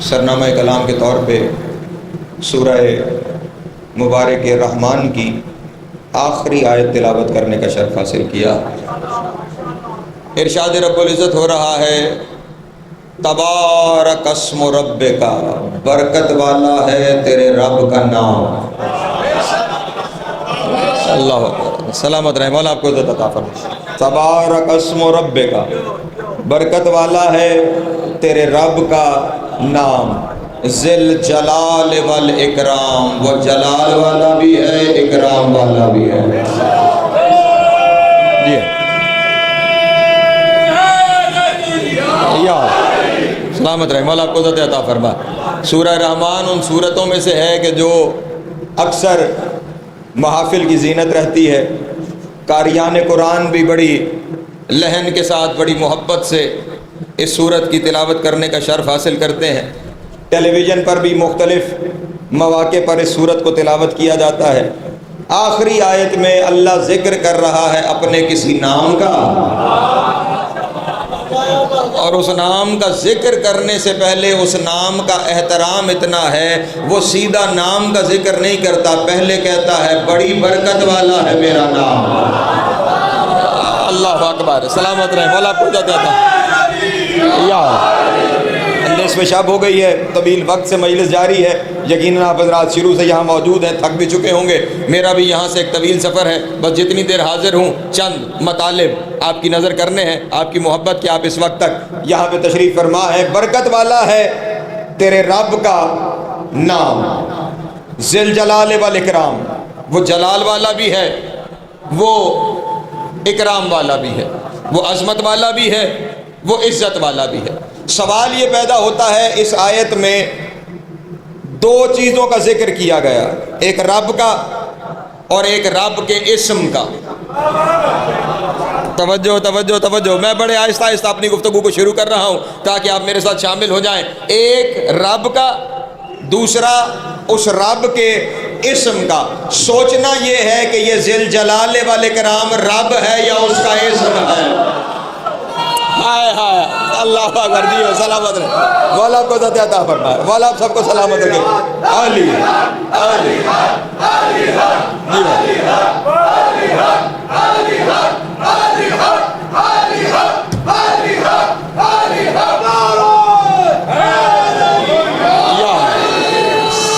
سرنامہ کلام کے طور پہ سورہ مبارک رحمان کی آخری آیت تلاوت کرنے کا شرف حاصل کیا۔ ارشاد رب العزت ہو رہا ہے تبارک اسم ربک، برکت والا ہے تیرے رب کا نام۔ اللہ اکبر، سلامت رہے، مولا آپ کو عزت عطا فرمائے۔ تبارک اسم ربک، برکت والا ہے تیرے رب کا نام، ذل جلال والاکرام، وہ جلال والا بھی ہے اکرام والا بھی ہے۔ جی یا سلامت رہے، مولا آپ کو عزت عطا فرمائے۔ سورہ رحمان ان سورتوں میں سے ہے کہ جو اکثر محافل کی زینت رہتی ہے۔ قاریان قرآن بھی بڑی لہن کے ساتھ، بڑی محبت سے اس سورت کی تلاوت کرنے کا شرف حاصل کرتے ہیں۔ ٹیلی ویژن پر بھی مختلف مواقع پر اس سورت کو تلاوت کیا جاتا ہے۔ آخری آیت میں اللہ ذکر کر رہا ہے اپنے کسی نام کا، اور اس نام کا ذکر کرنے سے پہلے اس نام کا احترام اتنا ہے، وہ سیدھا نام کا ذکر نہیں کرتا، پہلے کہتا ہے بڑی برکت والا ہے میرا نام۔ اللہ اکبر، سلامت رہے، مولا آپ کو عزت عطا۔ یا اندیش میں شب ہو گئی ہے، طویل وقت سے مجلس جاری ہے، یقیناً آپ حضرات شروع سے یہاں موجود ہیں، تھک بھی چکے ہوں گے، میرا بھی یہاں سے ایک طویل سفر ہے، بس جتنی دیر حاضر ہوں چند مطالب آپ کی نظر کرنے ہیں، آپ کی محبت کہ آپ اس وقت تک یہاں پہ تشریف فرما ہے۔ برکت والا ہے تیرے رب کا نام، ذل جلال والاکرام، وہ جلال والا بھی ہے، وہ اکرام والا بھی ہے، وہ عظمت والا بھی ہے، وہ عزت والا بھی ہے۔ سوال یہ پیدا ہوتا ہے اس آیت میں دو چیزوں کا ذکر کیا گیا، ایک رب کا اور ایک رب کے اسم کا۔ توجہ توجہ توجہ، میں بڑے آہستہ آہستہ اپنی گفتگو کو شروع کر رہا ہوں تاکہ آپ میرے ساتھ شامل ہو جائیں۔ ایک رب کا، دوسرا اس رب کے اسم کا۔ سوچنا یہ ہے کہ یہ ذل جلال والاکرام رب ہے یا اس کا اسم ہے۔ ہائے ہائے، اللہ اکبر، جی سلامت رہے، مولا آپ کو عزت عطا فرمائے، مولا آپ سب کو سلامت رکھے۔ علی علی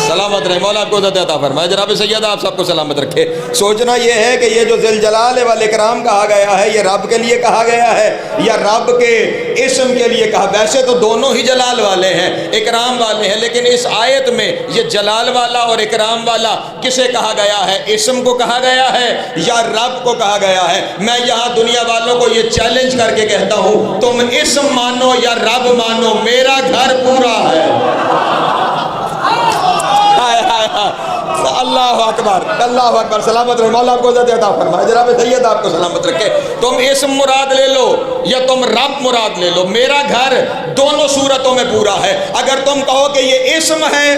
سلامت رہے، مولا آپ کو عزت عطا فرمائے۔ جناب سید آپ سب کو سلامت رکھے۔ سوچنا یہ ہے کہ یہ جو ذل جلال والاکرام کہا گیا ہے، یہ رب کے لیے کہا گیا ہے یا رب کے اسم کے لیے کہا؟ ویسے تو دونوں ہی جلال والے ہیں، اکرام والے ہیں، لیکن اس آیت میں یہ جلال والا اور اکرام والا کسے کہا گیا ہے؟ اسم کو کہا گیا ہے یا رب کو کہا گیا ہے؟ میں یہاں دنیا والوں کو یہ چیلنج کر کے کہتا ہوں، تم اسم مانو یا رب مانو، میرا گھر پورا ہے۔ اللہ اکبر، اللہ اکبر، سلامت رہے، مولا آپ کو عزت عطا فرمائے۔ جناب سید آپ کو سلامت رکھے۔ تم اسم مراد لے لو یا تم رب مراد لے لو، میرا گھر دونوں صورتوں میں پورا ہے۔ اگر تم کہو کہ یہ اسم ہے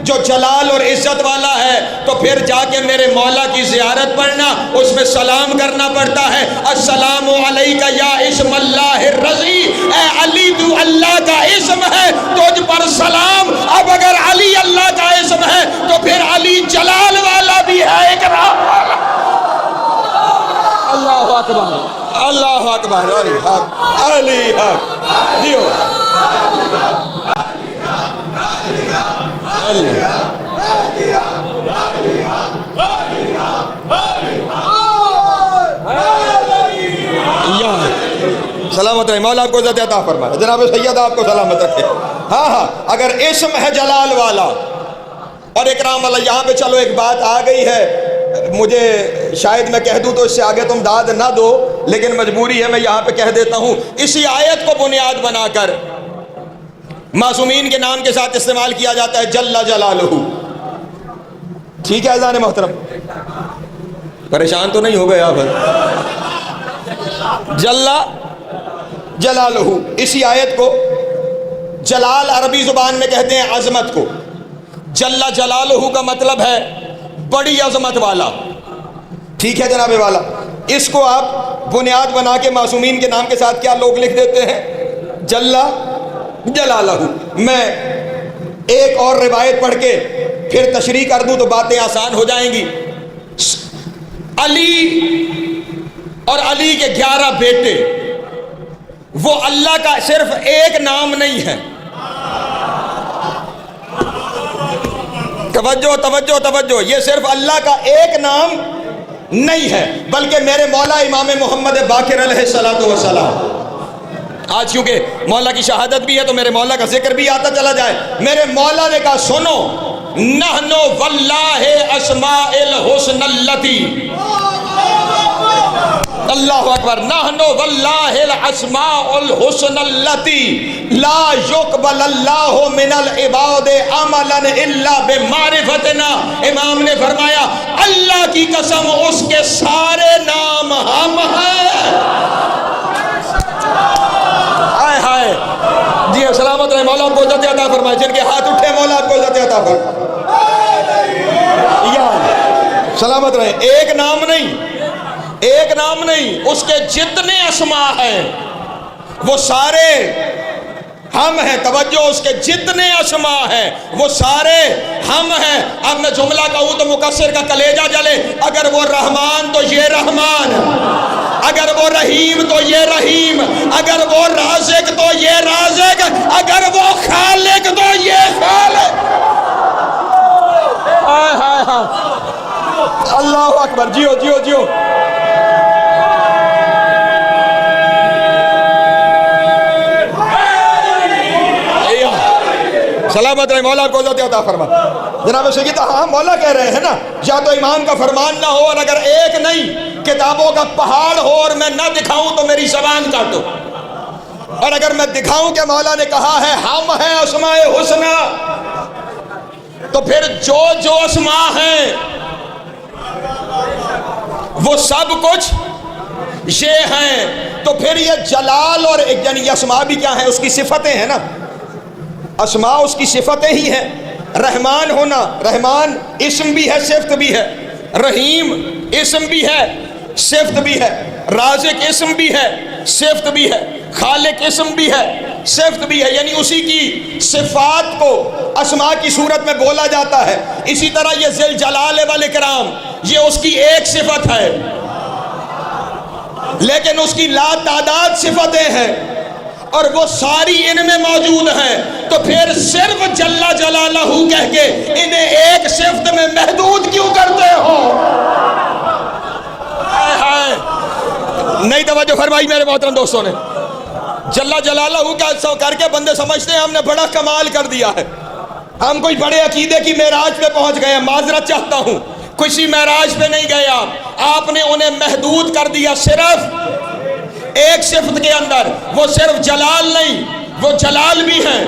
جو جلال اور عزت والا ہے تو پھر جا کے میرے مولا کی زیارت پڑھنا، اس میں سلام کرنا پڑتا ہے، السلام علیکہ یا اسم اللہ الرضی، اے علی تو اللہ کا اسم ہے، تجھ پر سلام۔ اب اگر علی اللہ کا اسم ہے تو پھر علی جلال والا بھی ہے، اکرام والا۔ اللہ اکبر، اللہ اکبر، علی حق، علی حق، دیو سلامت رہے، مولا آپ کو عزت عطا فرمائے۔ جناب سید آپ کو سلامت رکھے۔ ہاں، اگر اسم ہے جلال والا اور اکرام والا، یہاں پہ چلو ایک بات آ گئی ہے، مجھے شاید میں کہہ دوں تو اس سے آگے تم داد نہ دو، لیکن مجبوری ہے، میں یہاں پہ کہہ دیتا ہوں۔ اسی آیت کو بنیاد بنا کر معصومین کے نام کے ساتھ استعمال کیا جاتا ہے جل جلالہ۔ ٹھیک ہے اذان محترم، پریشان تو نہیں ہو گئے آپ؟ جل جلالہ، اسی آیت کو جلال عربی زبان میں کہتے ہیں عظمت کو، جل جلالہ کا مطلب ہے بڑی عظمت والا۔ ٹھیک ہے جناب والا، اس کو آپ بنیاد بنا کے معصومین کے نام کے ساتھ کیا لوگ لکھ دیتے ہیں؟ جل جلالہ۔ میں ایک اور روایت پڑھ کے پھر تشریح کر دوں تو باتیں آسان ہو جائیں گی. علی اور علی کے 11 بیٹے، وہ اللہ کا صرف ایک نام نہیں ہے. توجہ توجہ توجہ، یہ صرف اللہ کا ایک نام نہیں ہے، بلکہ میرے مولا امام محمد باقر علیہ السلام. آج کیونکہ مولا کی شہادت بھی ہے تو میرے مولا کا ذکر بھی آتا چلا جائے. میرے مولا نے کہا سنو، نحنو واللہ اسماء الحسن اللتی، اللہ اکبر، نحنو واللہ الاسماء الحسن اللتی لا یقبل اللہ من العباد عملا الا بمعرفتنا. امام نے فرمایا اللہ کی قسم اس کے سارے نام ہم ہیں. ہائے ہائے، جی سلامت رہے، مولا آپ کو عزت عطا فرمائے. جن کے ہاتھ اٹھے مولا آپ کو عزت عطا فرمائے. یا سلامت رہے. ایک نام نہیں، ایک نام نہیں، اس کے جتنے اسماء ہیں وہ سارے ہم ہیں. توجہ، اس کے جتنے اسماء ہیں وہ سارے ہم ہیں. اب میں جملہ کہوں تو مکسر کا کلیجہ جلے. اگر وہ رحمان تو یہ رحمان، اگر وہ رحیم تو یہ رحیم، اگر وہ رازق تو یہ رازق، اگر وہ خالق تو یہ خالق. اللہ اکبر، جیو جیو جیو. سلامت رہے، مولا کو عزت عطا فرما. جناب سید، ہاں مولا کہہ رہے ہیں نا، یا تو امام کا فرمان نہ ہو، اور اگر ایک نہیں کتابوں کا پہاڑ ہو اور میں نہ دکھاؤں تو میری زبان کاٹو. اور اگر میں دکھاؤں کہ مولا نے کہا ہے ہم ہیں اسماء حسنہ، تو پھر جو جو اسماء ہیں وہ سب کچھ یہ ہیں. تو پھر یہ جلال اور یعنی یہ اسماء بھی کیا ہیں؟ اس کی صفتیں ہیں نا. اسماء اس کی صفتیں ہی ہیں. رحمان ہونا، رحمان اسم بھی ہے صفت بھی ہے. رحیم اسم بھی ہے صفت بھی ہے. رازق اسم بھی ہے صفت بھی ہے. خالق اسم بھی ہے صفت بھی ہے. یعنی اسی کی صفات کو اسماء کی صورت میں بولا جاتا ہے. اسی طرح یہ ذل جلال والاکرام، یہ اس کی ایک صفت ہے، لیکن اس کی لا تعداد صفتیں ہیں اور وہ ساری ان میں موجود ہیں. تو پھر صرف جل جلالہ کہہ کے انہیں ایک صفت میں محدود کیوں کرتے ہو؟ نہیں توجہ فرمائی میرے محترم دوستوں نے. جل جلالہ کا کر کے بندے سمجھتے ہیں ہم نے بڑا کمال کر دیا ہے، ہم کوئی بڑے عقیدے کی معراج پہ پہنچ گئے. معذرت چاہتا ہوں، کسی معراج پہ نہیں گیا. آپ نے انہیں محدود کر دیا صرف ایک صفت کے اندر. وہ صرف جلال نہیں، وہ جلال بھی ہیں،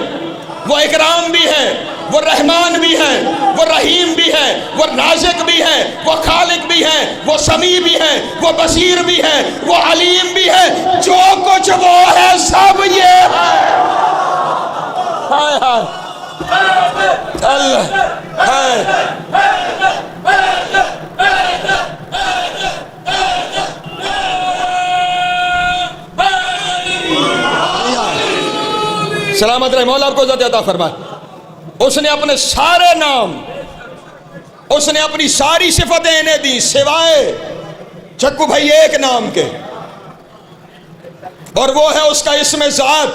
وہ اکرام بھی ہیں، وہ رحمان بھی ہیں، وہ رحیم بھی ہیں، وہ رازق بھی ہیں، وہ خالق بھی ہیں، وہ سمیع بھی ہیں، وہ بصیر بھی ہیں، وہ علیم بھی ہیں. جو کچھ وہ ہے سب یہ ہے. ہائے ہائے اللہ ہائے. سلامت رہے، مولا آپ کو عزت عطا فرمائے. اس نے اپنے سارے نام، اس نے اپنی ساری صفتیں انہیں دی سوائے چکو بھائی ایک نام کے، اور وہ ہے اس کا اسم ذات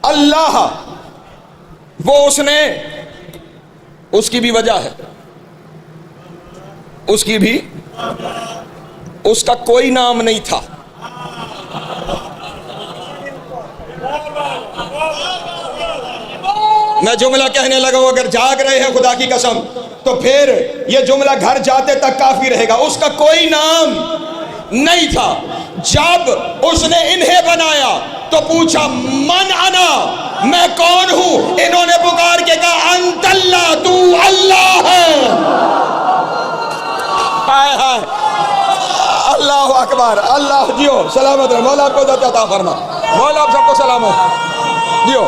اللہ. وہ اس نے، اس کی بھی وجہ ہے، اس کی بھی، اس کا کوئی نام نہیں تھا. میں جملہ کہنے لگا ہوں، اگر جاگ رہے ہیں خدا کی قسم تو پھر یہ جملہ گھر جاتے تک کافی رہے گا. اس کا کوئی نام نہیں تھا. جب اس نے انہیں بنایا تو پوچھا من انا، میں کون ہوں؟ انہوں نے پکار کے کہا انت اللہ، تو اللہ ہے. ہائے ہائے اللہ اکبر. اللہ جیو سلامت رہے، مولا آپ کو عزت عطا فرما. مولا آپ سب کو سلامت جیو.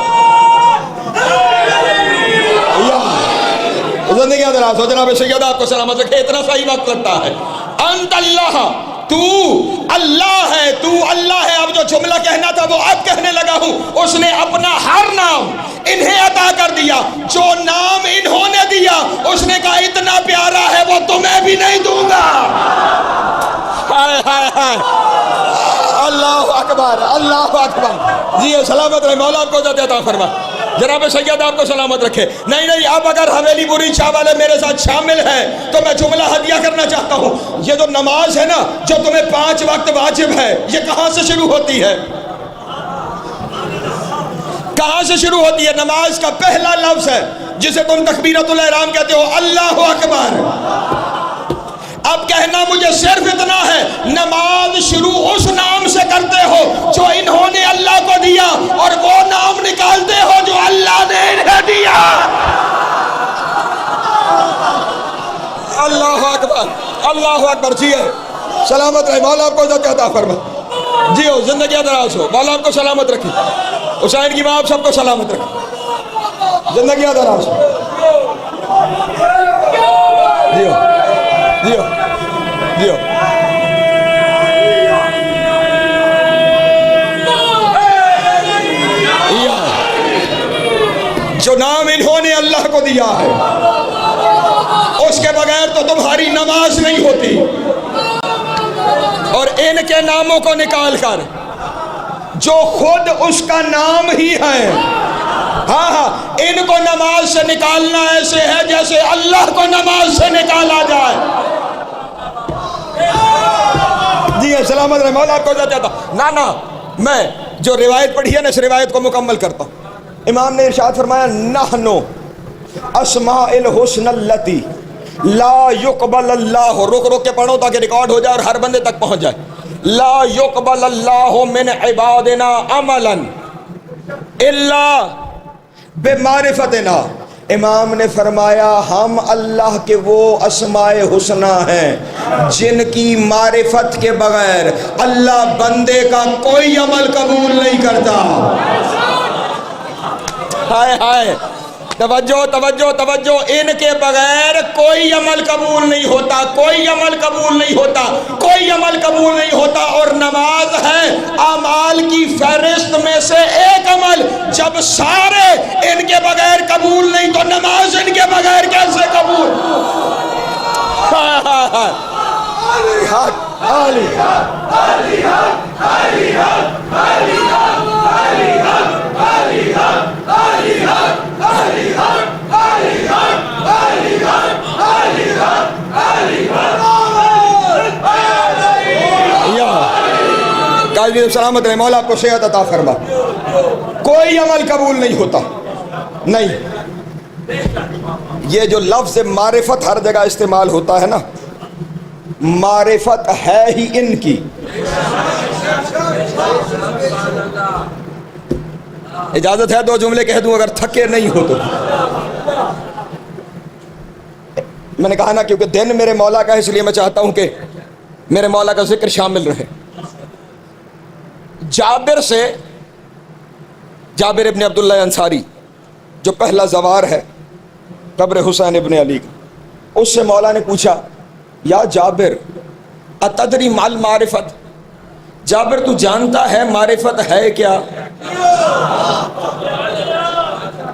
زندگی دراز ہو جناب سید، آپ کو سلامت رکھے. اتنا صحیح وقت لگتا ہے. انت اللہ، تو اللہ ہے، تو اللہ ہے۔ اب جو جملہ کہنا تھا وہ اب کہنے لگا ہوں۔ اس نے اپنا ہر نام انہیں عطا کر دیا، جو نام انہوں نے دیا اس نے کہا اتنا پیارا ہے وہ تمہیں بھی نہیں دوں گا۔ ہائے ہائے ہائے، اللہ اکبر، اللہ اکبر۔ جی سلامت رہے، مولا آپ کو عزت عطا فرما، جناب سید آپ کو سلامت رکھے۔ نہیں نہیں، اب اگر حویلی بری شاہ والے میرے ساتھ شامل ہیں تو میں جملہ ہدیہ کرنا چاہتا ہوں۔ یہ جو نماز ہے نا، جو تمہیں 5 وقت واجب ہے، یہ کہاں سے شروع ہوتی ہے؟ کہاں سے شروع ہوتی ہے؟ نماز کا پہلا لفظ ہے جسے تم تکبیرۃ الاحرام کہتے ہو، اللہ اکبر۔ اب کہنا مجھے صرف اتنا ہے، نماز شروع اس نام سے کرتے ہو جو انہوں نے اللہ کو دیا، اور وہ نام نکالتے ہو جو اللہ نے انہیں دیا۔ اللہ اکبر، اللہ اکبر۔ جی ہے، سلامت رہے، مولا آپ کو عزت عطا فرما۔ جی ہو، زندگی دراز ہو، مولا آپ کو سلامت رکھے، حسین کی ماں آپ سب کو سلامت رکھے، زندگی دراز ہو۔ جی ہو، جی ہو، جی ہو۔ جو نام انہوں نے اللہ کو دیا ہے اس کے بغیر تو تمہاری نماز نہیں ہوتی، اور ان کے ناموں کو نکال کر جو خود اس کا نام ہی ہے، ہاں ہاں، ان کو نماز سے نکالنا ایسے ہے جیسے اللہ کو نماز سے نکالا جائے۔ جی سلامت رہے، مولا آپ کو عزت عطا۔ نا میں جو روایت پڑھی ہے نا، اس روایت کو مکمل کرتا ہوں۔ امام نے ارشاد فرمایا، نحنو اسماء الحسن اللتی لا یقبل اللہ، رک رک کے پڑھو تاکہ ریکارڈ ہو جائے اور ہر بندے تک پہنچ جائے۔ لا یقبل اللہ من عبادنا عملا الا بمعرفتنا۔ امام نے فرمایا ہم اللہ کے وہ اسماء حسنہ ہیں جن کی معرفت کے بغیر اللہ بندے کا کوئی عمل قبول نہیں کرتا۔ ہائے ہائے، توجہ توجہ توجہ، ان کے بغیر کوئی عمل قبول نہیں ہوتا، کوئی عمل قبول نہیں ہوتا، کوئی عمل قبول نہیں ہوتا۔ اور نماز ہے اعمال کی فہرست میں سے ایک عمل، جب سارے ان کے بغیر قبول نہیں تو نماز ان کے بغیر کیسے قبول؟ سلامت رہے، مولا آپ کو صحت عطا فرما۔ کوئی عمل قبول نہیں ہوتا، نہیں۔ یہ جو لفظ معرفت ہر جگہ استعمال ہوتا ہے نا، معرفت ہے ہی ان کی۔ اجازت ہے 2 جملے کہہ دوں اگر تھکے نہیں ہو تو؟ میں نے کہا نا کیونکہ دن میرے مولا کا ہے، اس لیے میں چاہتا ہوں کہ میرے مولا کا ذکر شامل رہے۔ جابر سے، جابر ابن عبداللہ انصاری جو پہلا زوار ہے قبر حسین ابن علی کا، اس سے مولا نے پوچھا، یا جابر اتدری مال معرفت، جابر تو جانتا ہے معرفت ہے کیا؟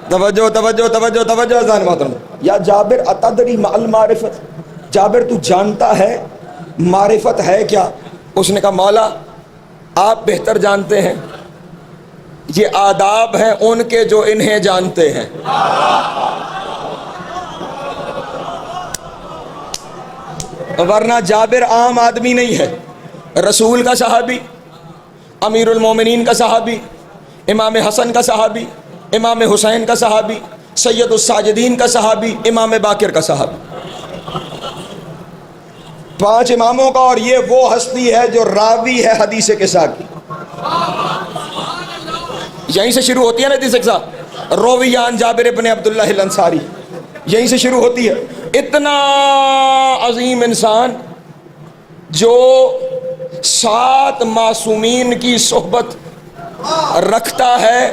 توجہ توجہ توجہ توجہ اذان محترم، یا جابر اتدری مال معرفت، جابر تو جانتا ہے معرفت ہے کیا؟ اس نے کہا مولا آپ بہتر جانتے ہیں، یہ آداب ہیں ان کے جو انہیں جانتے ہیں۔ ورنہ جابر عام آدمی نہیں ہے، رسول کا صحابی، امیر المومنین کا صحابی، امام حسن کا صحابی، امام حسین کا صحابی، سید الساجدین کا صحابی، امام باقر کا صحابی، 5 اماموں کا، اور یہ وہ ہستی ہے جو راوی ہے حدیث قصہ کی۔ یہیں سے شروع ہوتی ہے نا حدیث قصہ، رویان جابر ابن عبداللہ الانصاری، یہیں سے شروع ہوتی ہے۔ اتنا عظیم انسان جو 7 معصومین کی صحبت رکھتا ہے،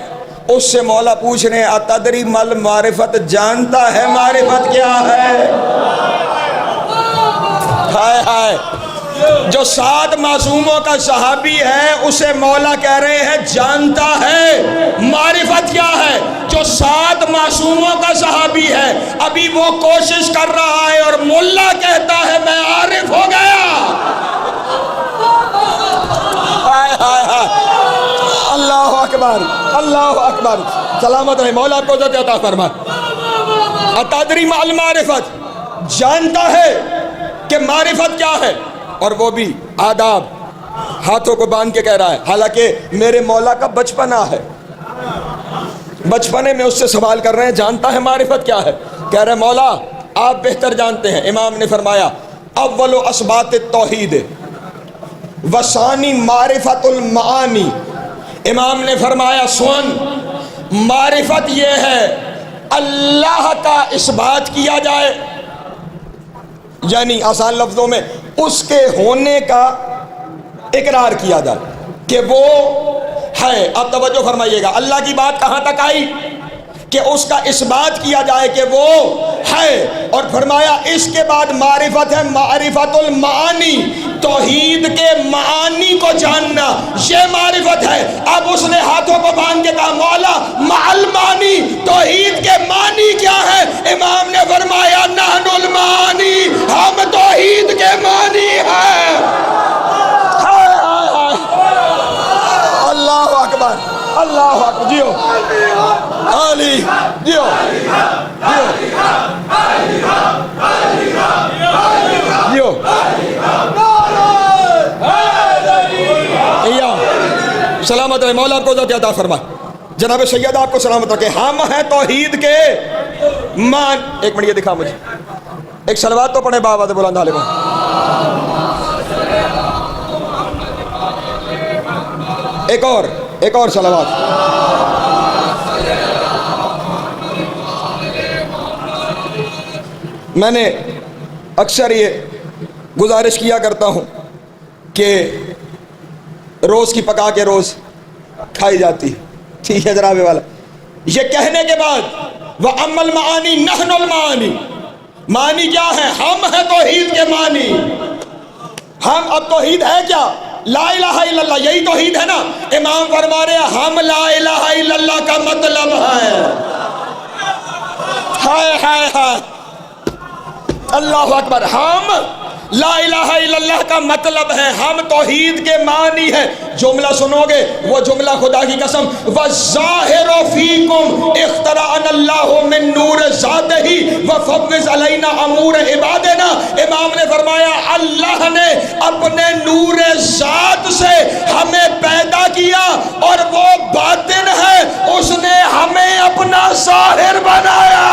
اس سے مولا پوچھ رہے ہیں اتدری مل معرفت، جانتا ہے معرفت کیا ہے؟ ہائے ہائے، جو 7 معصوموں کا صحابی ہے اسے مولا کہہ رہے ہیں جانتا ہے معرفت کیا ہے. جو 7 معصوموں کا صحابی ہے ابھی وہ کوشش کر رہا ہے اور مولا کہتا ہے میں عارف ہو گیا. اللہ اکبر اللہ اکبر. سلامت رہے. مولا آپ کو عزت عطا فرمائے. اتدری ما المعرفت, جانتا ہے کہ معرفت کیا ہے, اور وہ بھی آداب, ہاتھوں کو باندھ کے کہہ رہا ہے. حالانکہ میرے مولا کا بچپنا ہے, بچپنے میں اس سے سوال کر رہے ہیں جانتا ہے معرفت کیا ہے. کہہ رہے مولا آپ بہتر جانتے ہیں. امام نے فرمایا اول اسبات التوحید وثانی معرفت المعانی. امام نے فرمایا سن, معرفت یہ ہے اللہ کا اثبات کیا جائے, یعنی آسان لفظوں میں اس کے ہونے کا اقرار کیا جائے کہ وہ ہے. اب توجہ فرمائیے گا, اللہ کی بات کہاں تک آئی کہ اس کا اثبات کیا جائے کہ وہ ہے, اور فرمایا اس کے بعد معرفت ہے معرفت المعانی, توحید کے معانی کو جاننا, یہ معرفت ہے. اب اس نے ہاتھوں کو باندھ کے کہا مولا مع المعانی, توحید کے معنی کیا ہے؟ امام نے فرمایا نحن المعانی, ہم توحید کے معنی ہیں. اللہ اکبر اللہ اکبر. جیو علی, جیو جیو سلامت رہے. مولا آپ کو عزت عطا فرمائے. جناب سید آپ کو سلامت رکھے. ہم ہیں توحید کے مان. ایک منٹ یہ دکھا مجھے, ایک صلوات تو پڑھے بآواز بلند علیہ کو. ایک اور صلوات. میں نے اکثر یہ گزارش کیا کرتا ہوں کہ روز کی پکا کے روز کھائی جاتی, ٹھیک ہے جناب والا. یہ کہنے کے بعد وَأَمَّا الْمَعَانِي نَحْنُ الْمَعَانِي, معنی کیا ہے؟ ہم ہیں توحید کے معنی. ہم اب توحید ہے کیا؟ لا الہ الا اللہ, یہی توحید ہے نا. امام فرما رہے ہیں ہم لا الہ الا اللہ کا مطلب ہے. ہائے ہائے ہائے اللہ اکبر. ہم لا الہ الا اللہ کا مطلب ہے, ہم توحید کے معنی ہیں. جملہ سنو گے وہ جملہ خدا کی قسم وَالظَّاهِرُ فِيكُمْ اِخْتَرَعَنَ اللَّهُ مِن نُّورِ ذَاتِهِ وَفَوِّضْ عَلَيْنَا أَمُورَ عِبَادِنَا. امام نے فرمایا اللہ نے اپنے نور ذات سے ہمیں پیدا کیا اور وہ باطن ہے, اس نے ہمیں اپنا ظاہر بنایا.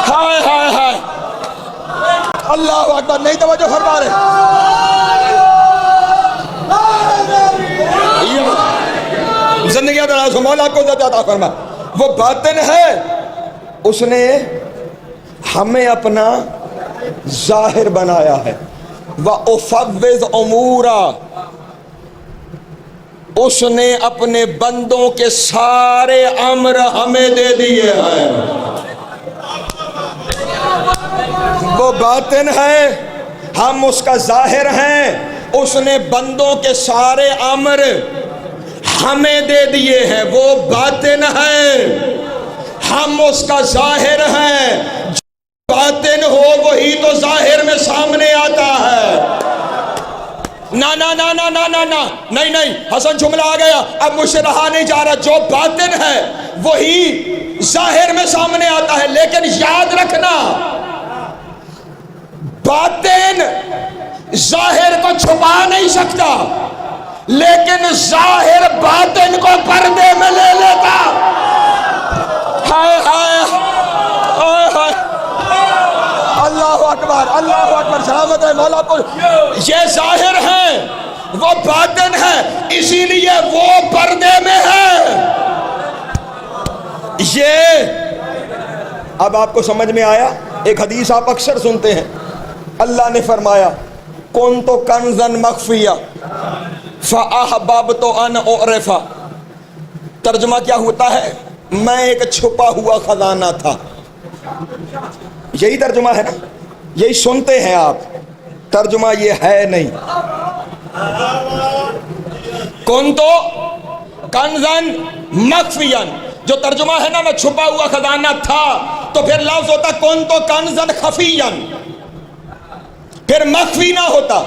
ہائے ہائے ہائے اللہ اکبر. نہیں توجہ فرما رہے. زندگی دراز مولا کو عزت عطا فرما. وہ باطن ہے, اس نے ہمیں اپنا ظاہر بنایا ہے. وَأُفَوِّضْ أُمُورًا, اس نے اپنے بندوں کے سارے امر ہمیں دے دیے ہیں. وہ باطن ہے, ہم اس کا ظاہر ہیں. اس نے بندوں کے سارے امر ہمیں دے دیے ہیں. وہ باطن ہے, ہم اس کا ظاہر ہیں. جو باطن ہو وہی تو ظاہر میں سامنے آتا ہے. نا نا نا نا نا نا نا نہیں نہیں حسن جملہ آ گیا, اب مجھ سے رہا نہیں جا رہا. جو باطن ہے وہی ظاہر میں سامنے آتا ہے. لیکن یاد رکھنا باطن ظاہر کو چھپا نہیں سکتا, لیکن ظاہر باطن کو پردے میں لے لیتا. ہائے ہائے ہائے اللہ اکبر اللہ اکبر. سلامت ہے مولا کو. یہ ظاہر ہے وہ باطن ہے, اسی لیے وہ پردے میں ہے. یہ اب آپ کو سمجھ میں آیا. ایک حدیث آپ اکثر سنتے ہیں, اللہ نے فرمایا کنت کنزا مخفیا فاحببت ان اعرف. ترجمہ کیا ہوتا ہے؟ میں ایک چھپا ہوا خزانہ تھا. یہی ترجمہ ہے نا. یہی سنتے ہیں آپ، ترجمہ یہ ہے نہیں۔ کنتو کنزن مخفین، جو ترجمہ ہے نا میں چھپا ہوا خزانہ تھا، تو پھر لفظ ہوتا کنتو کنزن خفین، پھر مخفی نہ ہوتا،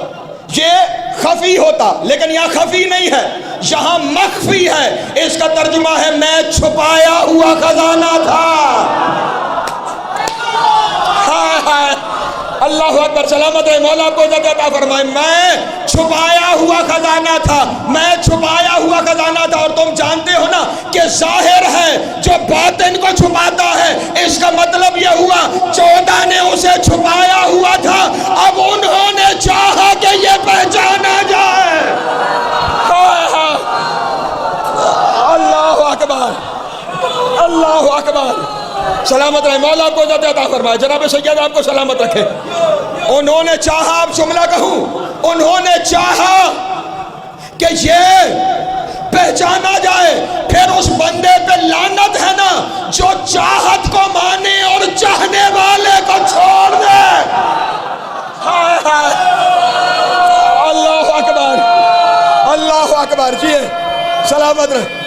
یہ خفی ہوتا، لیکن یہاں خفی نہیں ہے، یہاں مخفی ہے۔ اس کا ترجمہ ہے میں چھپایا ہوا خزانہ تھا۔ اللہ اکبر، سلامت رہے، مولا آپ کو عزت عطا فرمائے۔ میں چھپایا ہوا خزانہ تھا، میں چھپایا ہوا خزانہ تھا۔ اور تم جانتے ہو نا کہ ظاہر ہے جو باطن کو چھپاتا ہے، اس کا مطلب یہ ہوا 14 نے اسے چھپایا ہوا تھا، اب انہوں نے چاہا کہ یہ پہچانا جائے۔ اللہ اکبر، اللہ اکبر، سلامت رہے، مولا آپ کو عزت عطا فرمائے۔ جناب سید آپ کو سلامت رکھے۔ انہوں نے چاہا، اب جملہ کہوں، انہوں نے چاہا کہ یہ پہچانا جائے۔ پھر اس بندے پہ لعنت ہے نا جو چاہت کو مانے اور چاہنے والے کو چھوڑ دے۔ ہائے ہائے، اللہ اکبر، اللہ اکبر، جی سلامت رہے۔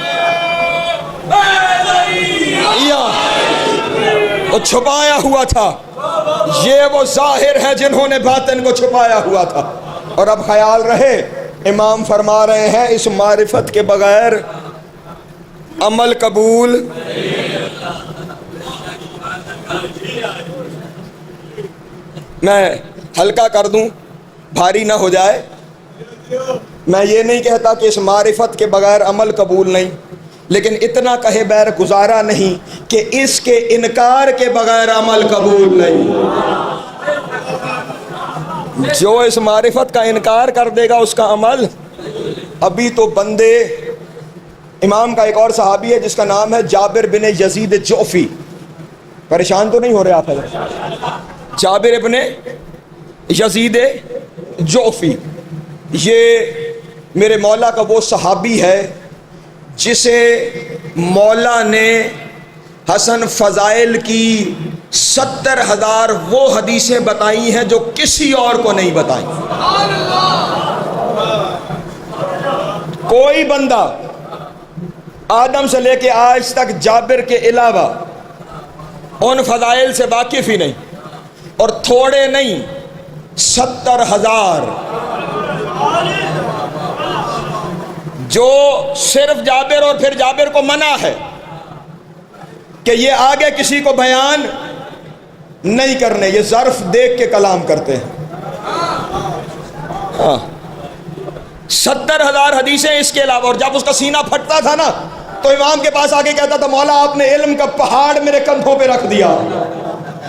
وہ چھپایا ہوا تھا، یہ وہ ظاہر ہے جنہوں نے باطن کو چھپایا ہوا تھا۔ اور اب خیال رہے، امام فرما رہے ہیں اس معرفت کے بغیر عمل قبول۔ میں ہلکا کر دوں، بھاری نہ ہو جائے، میں یہ نہیں کہتا کہ اس معرفت کے بغیر عمل قبول نہیں، لیکن اتنا کہے بیر گزارا نہیں کہ اس کے انکار کے بغیر عمل قبول نہیں۔ جو اس معرفت کا انکار کر دے گا اس کا عمل۔ ابھی تو بندے، امام کا ایک اور صحابی ہے جس کا نام ہے جابر بن یزید جعفی، پریشان تو نہیں ہو رہے آپ حضرت؟ جابر بن یزید جعفی، یہ میرے مولا کا وہ صحابی ہے جسے مولا نے حسن فضائل کی 70,000 وہ حدیثیں بتائی ہیں جو کسی اور کو نہیں بتائیں۔ کوئی بندہ آدم سے لے کے آج تک جابر کے علاوہ ان فضائل سے واقف ہی نہیں، اور تھوڑے نہیں 70,000 جو صرف جابر، اور پھر جابر کو منع ہے کہ یہ آگے کسی کو بیان نہیں کرنے، یہ ظرف دیکھ کے کلام کرتے ہیں۔ 70,000 حدیثیں اس کے علاوہ، اور جب اس کا سینہ پھٹتا تھا نا تو امام کے پاس آگے کہتا تھا مولا آپ نے علم کا پہاڑ میرے کندھوں پہ رکھ دیا،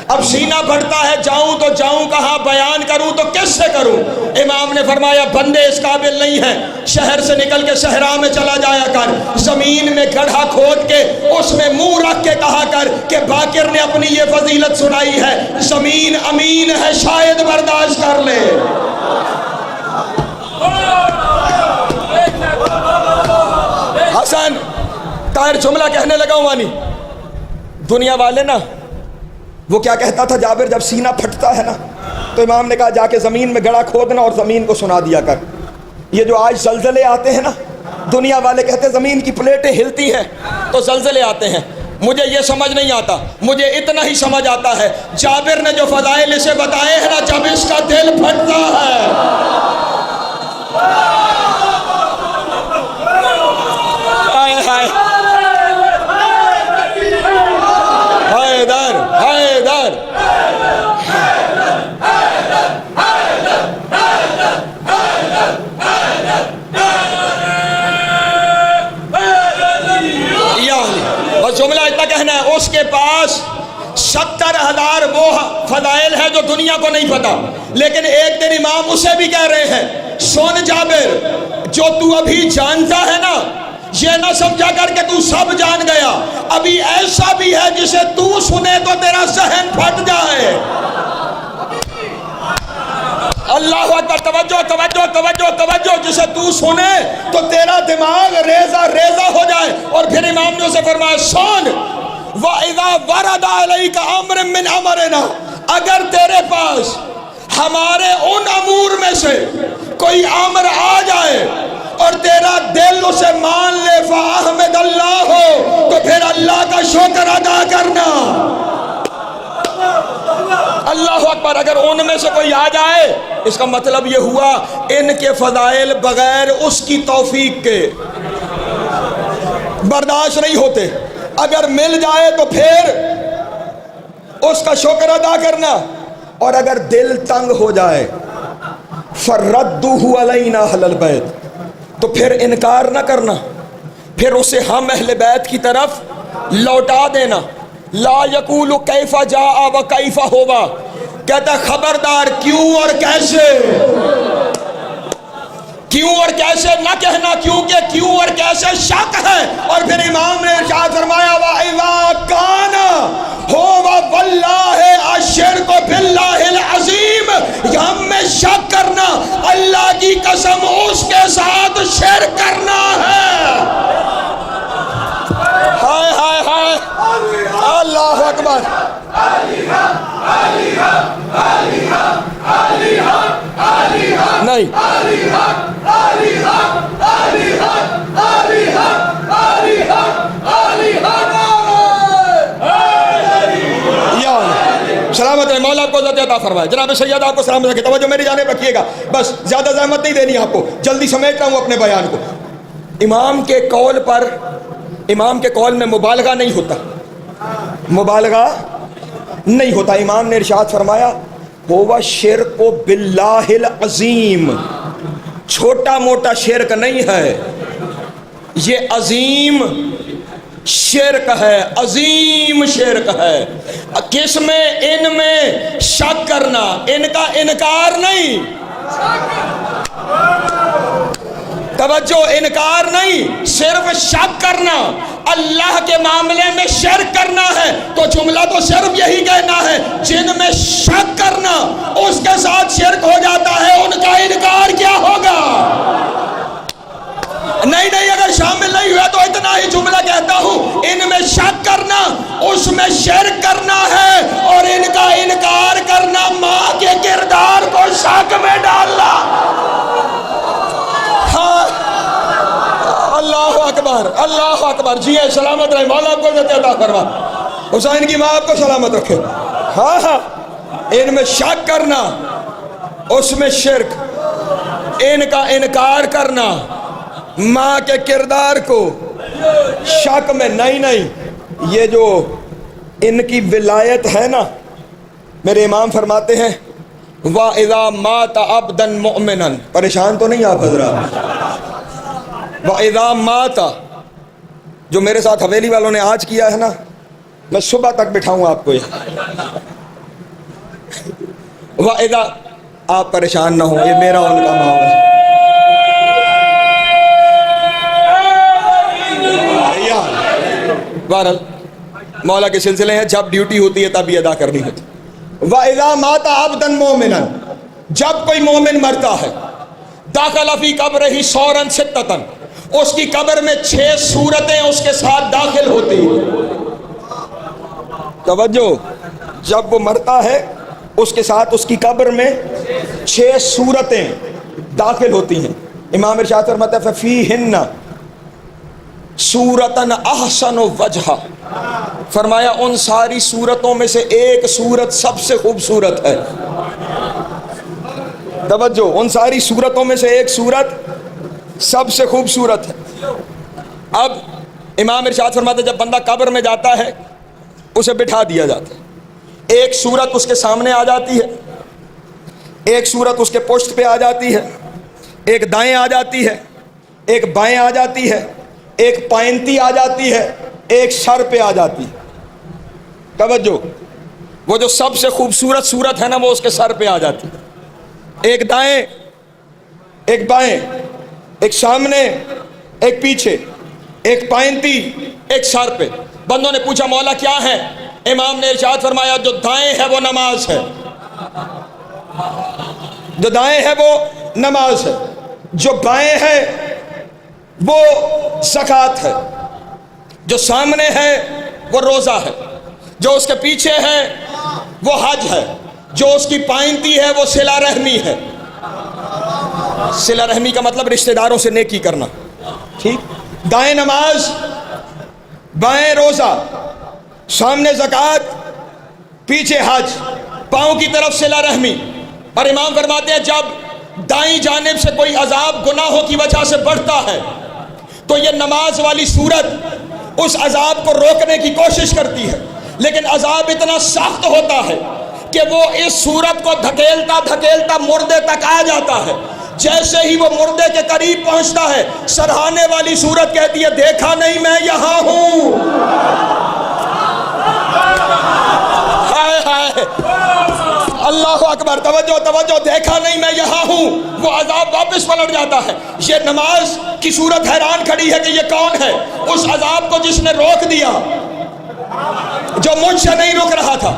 اب سینہ پھٹتا ہے، جاؤں تو جاؤں کہاں، بیان کروں تو کس سے کروں؟ امام نے فرمایا بندے اس قابل نہیں ہیں، شہر سے نکل کے صحرا میں چلا جایا کر، زمین میں گڑھا کھود کے اس میں منہ رکھ کے کہا کر کہ باقر نے اپنی یہ فضیلت سنائی ہے، زمین امین ہے شاید برداشت کر لے۔ حسن طاہر جملہ کہنے لگا ہوں وانی، دنیا والے نا وہ کیا کہتا تھا جابر جب سینہ پھٹتا ہے نا تو امام نے کہا جا کے زمین میں گڑھا کھودنا اور زمین کو سنا دیا کر۔ یہ جو آج زلزلے آتے ہیں نا، دنیا والے کہتے ہیں زمین کی پلیٹیں ہلتی ہیں تو زلزلے آتے ہیں، مجھے یہ سمجھ نہیں آتا، مجھے اتنا ہی سمجھ آتا ہے جابر نے جو فضائل اسے بتائے ہیں نا، جب اس کا دل پھٹتا ہے، ہائے ہائے حیدر حیدر، بس جملہ اتنا کہنا ہے، اس کے پاس 70,000 وہ فضائل ہے جو دنیا کو نہیں پتا، لیکن ایک دن امام اسے بھی کہہ رہے ہیں سن جابر جو تو ابھی جانتا ہے نا، یہ نہ سمجھا کر کہ تو سب جان گیا، ابھی ایسا بھی ہے جسے تو سنے تو تیرا ذہن پھٹ جائے۔ اللہ اکبر، توجہ توجہ توجہ توجہ، جسے تو سنے تو تیرا دماغ ریزہ ریزہ ہو جائے۔ اور پھر امام نے اسے فرمایا سن وَإِذَا وَرَدَ عَلَيْكَ أَمْرٌ مِّنْ أَمْرِنَا، اگر تیرے پاس ہمارے ان امور میں سے کوئی امر آ جائے اور تیرا دل اسے مان لے فاحمد اللہ ہو، تو پھر اللہ کا شکر ادا کرنا۔ اللہ اکبر۔ اگر ان میں سے کوئی آ جائے، اس کا مطلب یہ ہوا ان کے فضائل بغیر اس کی توفیق کے برداشت نہیں ہوتے۔ اگر مل جائے تو پھر اس کا شکر ادا کرنا، اور اگر دل تنگ ہو جائے فَرَدُّهُ عَلَيْنَا أَهْلَ الْبَيْتِ، تو پھر انکار نہ کرنا، پھر اسے ہم اہل بیت کی طرف لوٹا دینا۔ لا یقول کیف جاء و کیف ہوا، کہتا خبردار کیوں اور کیسے، کیوں اور کیسے نہ کہنا، کیونکہ کیوں اور کیسے شک ہے۔ اور پھر امام نے ارشاد فرمایا وَإِذَا كَانَ هُوَ وَاللَّهِ الشِّرْكُ بِاللَّهِ الْعَظِيمِ، ہم میں شک کرنا، اللہ کی قسم اس کے ساتھ شرک کرنا ہے۔ ہائے ہائے ہائے، اللہ اکبر۔ نہیں، سلامت رہے، مولا آپ کو عزت عطا فرمائے۔ جناب سید آپ کو سلامت رکھے، توجہ میری جانب رکھیے گا، بس زیادہ زحمت نہیں دینی آپ کو، جلدی سمیٹ رہا ہوں اپنے بیان کو۔ امام کے قول پر، امام کے قول میں مبالغہ نہیں ہوتا، مبالغہ نہیں ہوتا۔ امام نے ارشاد فرمایا هو شرک باللہ العظیم، چھوٹا موٹا شرک نہیں ہے، یہ عظیم شرک ہے، عظیم شرک ہے۔ کس میں؟ ان میں شک کرنا، ان کا انکار نہیں، توجہ، انکار نہیں، صرف شک کرنا۔ اللہ کے معاملے میں شرک کرنا ہے تو جملہ تو صرف یہی کہنا ہے، جن میں شک کرنا اس کے ساتھ شرک ہو جاتا ہے، ان کا انکار کیا ہوگا؟ نہیں، اگر شامل نہیں ہوا تو اتنا ہی جملہ کہتا ہوں، ان میں شک کرنا اس میں شرک کرنا ہے، اور ان کا انکار کرنا ماں کے کردار کو شک میں ڈالنا۔ ہاں، اللہ اکبر، اللہ اکبر۔ جی ہے، سلامت رہے، مولا آپ کو عزت عطا فرما، حسین کی ماں آپ کو سلامت رکھے۔ ہاں، ان میں شک کرنا اس میں شرک، ان کا انکار کرنا ماں کے کردار کو شک میں نہیں۔ یہ جو ان کی ولایت ہے نا، میرے امام فرماتے ہیں وَإِذَا مَاتَ عَبْدًا مُؤْمِنًا، پریشان تو نہیں آپ حضرات؟ وَإِذَا مَاتَ، جو میرے ساتھ حویلی والوں نے آج کیا ہے نا، میں صبح تک بٹھاؤں آپ کو یہ۔ وَإِذَا، آپ پریشان نہ ہوں، یہ میرا ان کا معاملہ ہے۔ بہرحال مولا کے سلسلے ہیں، جب ڈیوٹی ہوتی ہے تب یہ ادا کرنی ہوتی۔ وَإِذَا مَاتَ عَبْدًا مُؤْمِنًا، جب کوئی مومن مرتا ہے، داخل فی قبرہ سورا ستۃ، اس کی قبر میں 6 صورتیں اس کے ساتھ داخل ہوتی ہیں۔ توجہ، جب وہ مرتا ہے اس کے ساتھ اس کی قبر میں 6 صورتیں داخل ہوتی ہیں۔ امام ارشاد فرماتا ہے فَفِيهِنَّ سورتن احسن وجہ، فرمایا ان ساری صورتوں میں سے ایک صورت سب سے خوبصورت ہے۔ توجہ، ان ساری صورتوں میں سے ایک صورت سب سے خوبصورت ہے۔ اب امام ارشاد فرماتے جب بندہ قبر میں جاتا ہے اسے بٹھا دیا جاتا ہے، ایک صورت اس کے سامنے آ جاتی ہے، ایک صورت اس کے پشت پہ آ جاتی ہے، ایک دائیں آ جاتی ہے، ایک بائیں آ جاتی ہے، ایک پائنتی آ جاتی ہے، ایک سر پہ آ جاتی ہے۔ توجہ، وہ جو سب سے خوبصورت صورت ہے نا وہ اس کے سر پہ آ جاتی ہے، ایک دائیں، ایک بائیں، ایک سامنے، ایک پیچھے، ایک پائنتی، ایک سر پہ۔ بندوں نے پوچھا مولا کیا ہے؟ امام نے ارشاد فرمایا جو دائیں ہے وہ نماز ہے، جو دائیں ہے وہ نماز ہے، جو بائیں ہے وہ زکوٰۃ ہے، جو سامنے ہے وہ روزہ ہے، جو اس کے پیچھے ہے وہ حج ہے۔ جو اس کی پائنتی ہے وہ صلہ رحمی ہے. صلہ رحمی کا مطلب رشتہ داروں سے نیکی کرنا. ٹھیک. دائیں نماز، بائیں روزہ، سامنے زکوٰۃ، پیچھے حج، پاؤں کی طرف صلہ رحمی. اور امام فرماتے ہیں جب دائیں جانب سے کوئی عذاب گناہوں کی وجہ سے بڑھتا ہے تو یہ نماز والی صورت اس عذاب کو روکنے کی کوشش کرتی ہے، لیکن عذاب اتنا سخت ہوتا ہے کہ وہ اس صورت کو دھکیلتا دھکیلتا مردے تک آ جاتا ہے. جیسے ہی وہ مردے کے قریب پہنچتا ہے، سرہانے والی صورت کہتی ہے دیکھا نہیں میں یہاں ہوں. ہائے ہائے، اللہ اکبر، توجہ توجہ، دیکھا نہیں میں یہاں ہوں. وہ عذاب واپس پلٹ جاتا ہے. یہ نماز کی صورت حیران کھڑی ہے کہ یہ کون ہے؟ اس عذاب کو جس نے روک دیا، جو مجھ سے نہیں رک رہا تھا.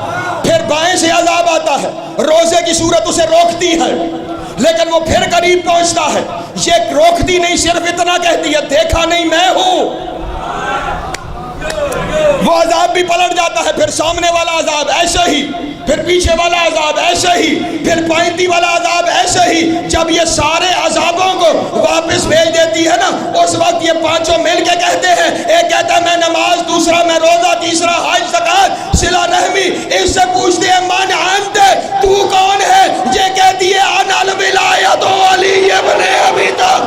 پھر بائیں سے عذاب آتا ہے، روزے کی صورت اسے روکتی ہے، لیکن وہ پھر قریب پہنچتا ہے. یہ روکتی نہیں، صرف اتنا کہتی ہے دیکھا نہیں میں ہوں. وہ عذاب بھی پلٹ جاتا ہے. پھر سامنے والا عذاب ایسے ہی، پھر پیچھے والا عذاب ایسے ہی، پھر پائنتی والا عذاب ایسے ہی. جب یہ سارے عذابوں کو واپس بھیج دیتی ہے نا، اس وقت یہ پانچوں مل کے کہتے ہیں، ایک کہتا ہے میں نماز، دوسرا میں روزہ، تیسرا حج زکوٰۃ صلہ رحمی. اس سے پوچھتے ہیں من انت، تو کون ہے؟ یہ کہتی ہے انا الولایۃ علی ابن ابی طالب.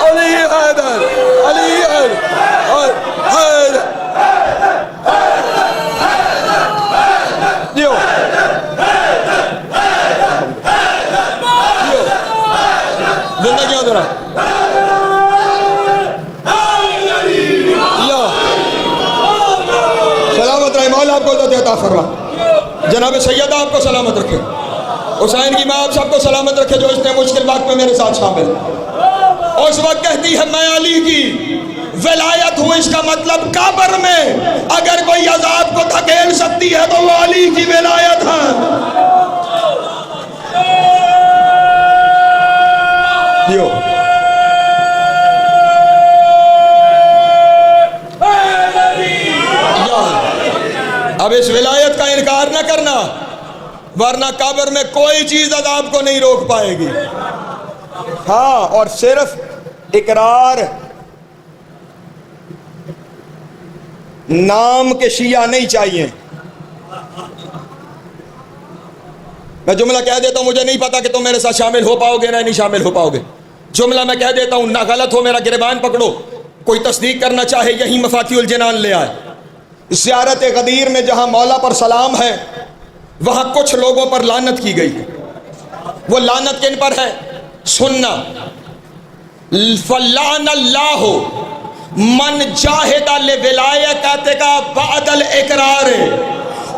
علی حیدر، علی حیدر، زندگی ادھر سلامت رہے. مولا آپ کو عزت عطا فرما. جناب سیدہ آپ کو سلامت رکھے. حسین کی ماں آپ سب کو سلامت رکھے جو اتنے مشکل وقت میں میرے ساتھ شامل. اس وقت کہتی ہے میں علی کی ولایت ہوں. اس کا مطلب قبر میں اگر کوئی عذاب کو دھکیل سکتی ہے تو وہ علی کی ولایت ہے. اب اس ولایت کا انکار نہ کرنا، ورنہ قبر میں کوئی چیز عذاب کو نہیں روک پائے گی. ہاں، اور صرف اقرار نام کے شیعہ نہیں چاہیے. میں جملہ کہہ دیتا ہوں، مجھے نہیں پتا کہ تم میرے ساتھ شامل ہو پاؤ گے نہ نہیں شامل ہو پاؤ گے. جملہ میں کہہ دیتا ہوں، نہ غلط ہو میرا گریبان پکڑو. کوئی تصدیق کرنا چاہے یہی مفاتیح الجنان لے آئے. زیارت غدیر میں جہاں مولا پر سلام ہے، وہاں کچھ لوگوں پر لعنت کی گئی ہے. وہ لعنت کن پر ہے؟ سننا. فلعن اللہ من جاہد لولایتک بعد الاقرار.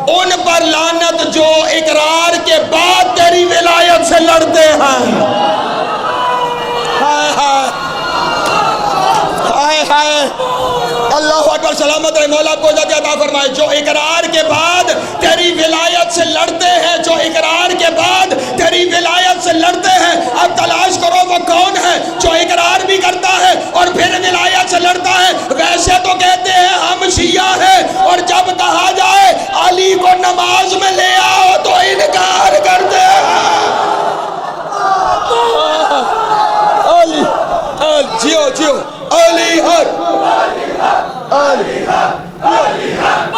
ان پر لعنت جو اقرار کے بعد تیری ولایت سے لڑتے ہیں. ہائے ہائے ہائے ہائے، اللہ اکبر، سلامت رہے. مولا کو عزت عطا فرمائے. جو اقرار کے بعد تیری ولایت سے لڑتے ہیں، جو اقرار کے بعد تیری ولایت سے لڑتے ہیں. اب تلاش کرو وہ کون ہے جو اقرار بھی کرتا ہے اور پھر ولایت سے لڑتا ہے. ویسے تو کہتے ہیں ہم شیعہ ہیں، اور جب کہا جائے علی کو نماز میں لے آؤ تو انکار کرتے ہیں. علی جیو جیو، علی حق، علی حق، علی حق،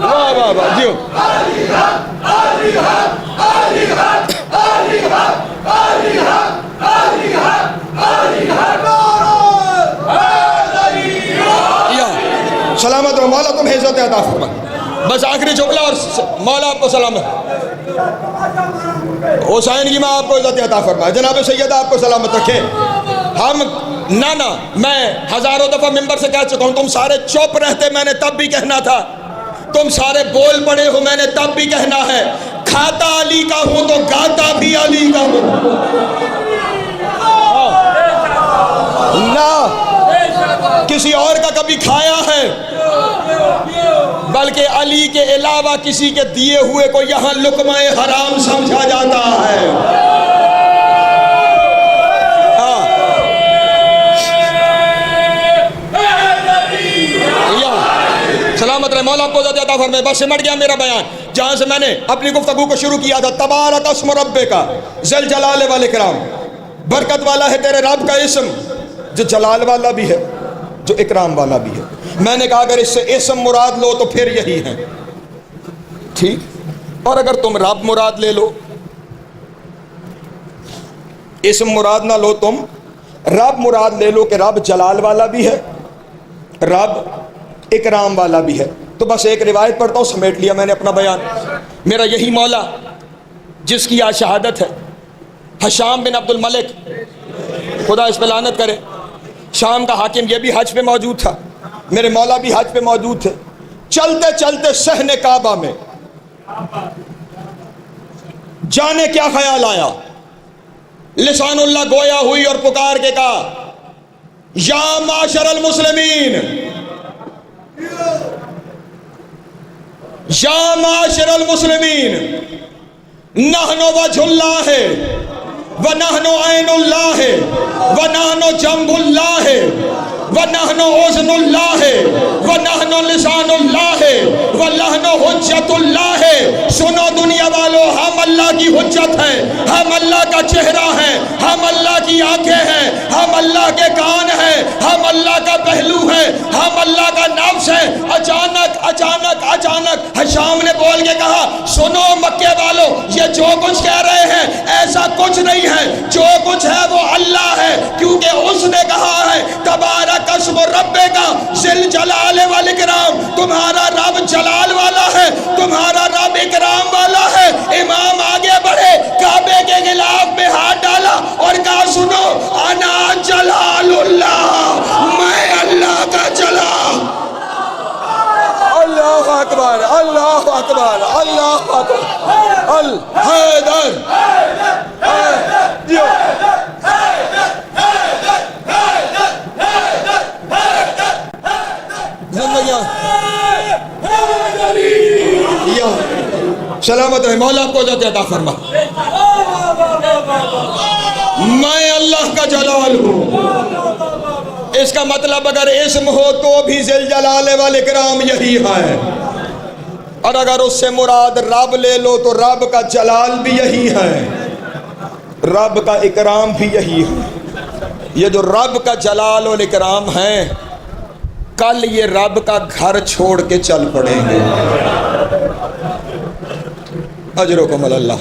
واہ واہ واہ، جیو. علی حق، علی حق، علی حق، علی حق، علی حق، علی حق، علی حق. یا سلامت رہو. مولا تمہیں عزت عطا فرما. بس آخری جملہ اور مولا آپ کو سلامت. حسین کی ماں آپ کو عزت عطا فرما. جناب سیدہ آپ کو سلامت رکھے. ہم نانا، میں ہزاروں دفعہ ممبر سے کہہ چکا ہوں، تم سارے چپ رہتے میں نے تب بھی کہنا تھا. تم سارے بول پڑے ہو میں نے تب بھی کہنا ہے. کھاتا علی کا ہوں تو گاتا بھی علی کا ہوں. نہ کسی اور کا کبھی کھایا ہے، بلکہ علی کے علاوہ کسی کے دیے ہوئے کو یہاں لقمہ حرام سمجھا جاتا ہے. سلامت سلامت رہے، مولا آپ کو عزت عطا فرمائے۔ بس سمٹ گیا میرا بیان، جہاں سے میں نے اپنی گفتگو کو شروع کیا تھا۔ تبارک اسم ربک ذل جلال والاکرام، برکت والا ہے تیرے رب کا اسم جو جلال والا بھی ہے، جو اکرام والا بھی ہے۔ میں نے کہا اگر اس سے اسم مراد لو تو پھر یہی ہے، ٹھیک، اور اگر تم رب مراد لے لو، اسم مراد نہ لو، تم رب مراد لے لو کہ رب جلال والا بھی ہے، رب اکرام والا بھی ہے، تو بس ایک روایت پڑھتا ہوں، سمیٹ لیا میں نے اپنا بیان۔ میرا یہی مولا جس کی آج شہادت ہے، حشام بن عبد الملک، خدا اس پہ لعنت کرے، شام کا حاکم، یہ بھی حج پہ موجود تھا، میرے مولا بھی حج پہ موجود تھے۔ چلتے چلتے صحن کعبہ میں جانے کیا خیال آیا، لسان اللہ گویا ہوئی اور پکار کے کہا یا معاشر المسلمین، یا معاشر المسلمین، نحن وجہ اللہ ونحن عین اللہ ونحن جنب اللہ ونحن اذن اللہ ونحن لسان اللہ ونحن حجت اللہ۔ سنو دنیا والو، ہم اللہ کی حجت ہیں، ہم اللہ کا چہرہ ہیں، ہم اللہ کی آنکھیں ہیں، ہم اللہ کے کان ہیں، ہم اللہ کا پہلو ہیں، ہم اللہ کا نفس ہے۔ اچانک حشام نے بول کے کہا سنو مکے والو، یہ جو کچھ کہہ رہے ہیں ایسا کچھ نہیں ہے، جو کچھ ہے وہ اللہ ہے، کیونکہ اس نے کہا ہے تبارک اسم ربک ذل جلال والاکرام، تمہارا رب جلال والا ہے، تمہارا رب اکرام والا ہے۔ امام آگے بڑھے، کعبے کے غلاف میں ہاتھ ڈالا اور کہا سنو انا جلال اللہ، میں اللہ کا جلال۔ اللہ اکبر، اللہ اکبر، اللہ اکبر، الحیدر، زندگیاں سلامت رہے، مولا آپ کو عزت عطا فرما۔ میں اللہ کا جلال ہوں، اس کا مطلب اگر اسم ہو تو بھی ذل جلال والاکرام یہی ہے، اور اگر اس سے مراد رب لے لو تو رب کا جلال بھی یہی ہے، رب کا اکرام بھی یہی ہے۔ یہ جو رب کا جلال والاکرام ہے، کل یہ رب کا گھر چھوڑ کے چل پڑیں گے۔ اجرکم اللہ۔